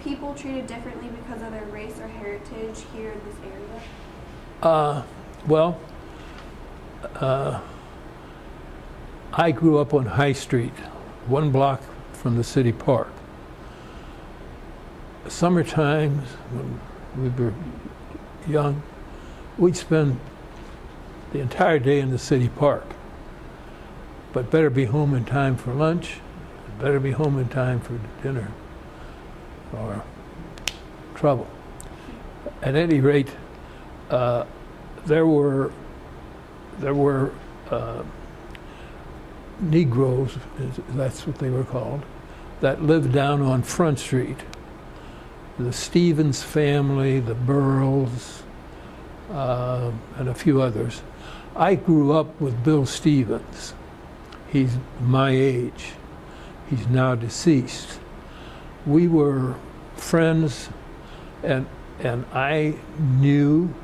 people treated differently because of their race or heritage here in this area? Well, I grew up on High Street, 1 block from the city park. Summertime, when we were young, we'd spend the entire day in the city park. But better be home in time for lunch, better be home in time for dinner or trouble. At any rate, there were Negroes, that's what they were called, that lived down on Front Street. The Stevens family, the Burrows, and a few others. I grew up with Bill Stevens. He's my age. He's now deceased. We were friends, and I knew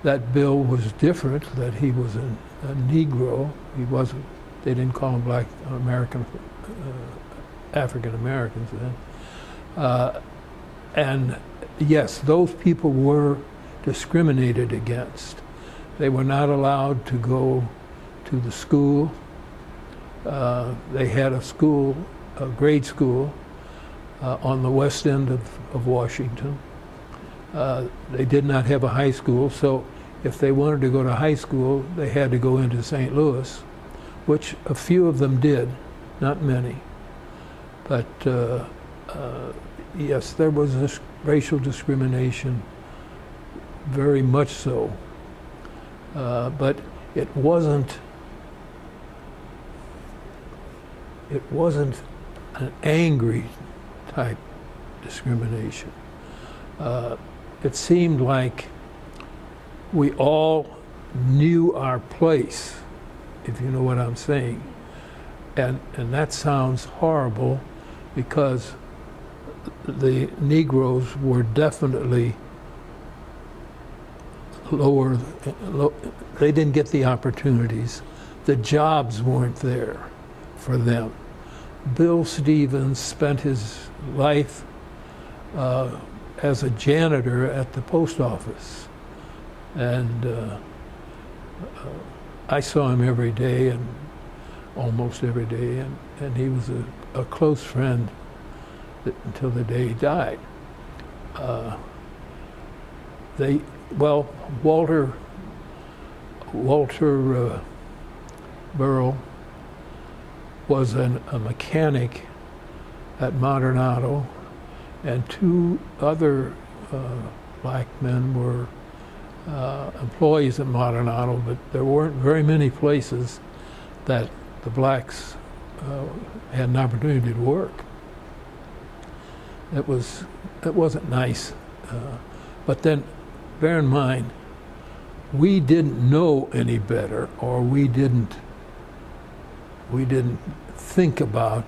that Bill was different, that he was a Negro. He wasn't, they didn't call him Black American, African Americans then. And yes, those people were discriminated against. They were not allowed to go to the school. They had a school, a grade school, on the west end of Washington. They did not have a high school, so if they wanted to go to high school, they had to go into St. Louis, which a few of them did, not many. But yes, there was this racial discrimination, very much so. But it wasn't an angry type discrimination. It seemed like we all knew our place, if you know what I'm saying. And that sounds horrible, because the Negroes were definitely lower, they didn't get the opportunities. The jobs weren't there for them. Bill Stevens spent his life as a janitor at the post office. And I saw him every day, and almost every day, and he was a close friend until the day he died. Walter Burrows was a mechanic at Modern Auto, and 2 other black men were employees at Modern Auto, but there weren't very many places that the blacks had an opportunity to work. It wasn't nice. But then, bear in mind, we didn't know any better, or we didn't think about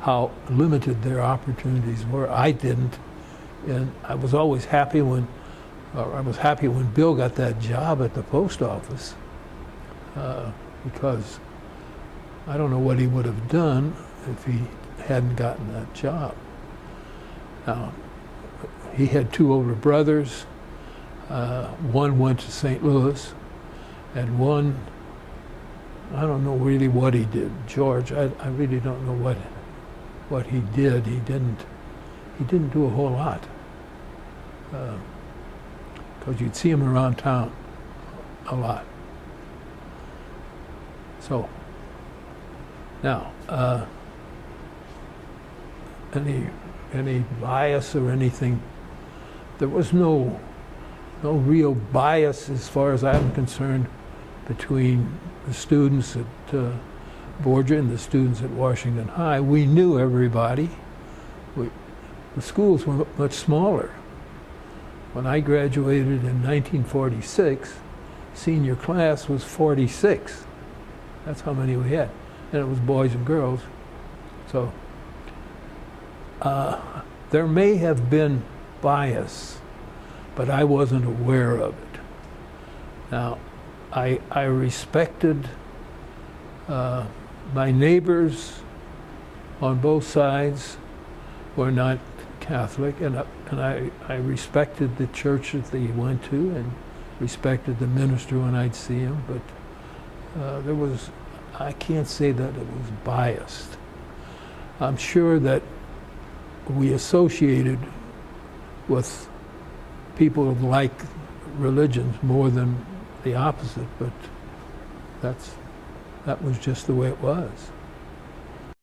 how limited their opportunities were. I didn't, and I was always happy when Bill got that job at the post office, because I don't know what he would have done if he hadn't gotten that job. Now, he had 2 older brothers. One went to St. Louis, and one, I don't know really what he did. George, I really don't know what he did. He didn't do a whole lot, because you'd see him around town a lot. So now, any bias or anything? There was no real bias, as far as I'm concerned, between the students at Borgia and the students at Washington High. We knew everybody. The schools were much smaller. When I graduated in 1946, senior class was 46. That's how many we had. And it was boys and girls. So there may have been bias, but I wasn't aware of it. Now, I respected my neighbors on both sides, were not Catholic, and I respected the church that they went to and respected the minister when I'd see him, but I can't say that it was biased. I'm sure that we associated with people of like religions more than the opposite, but that was just the way it was.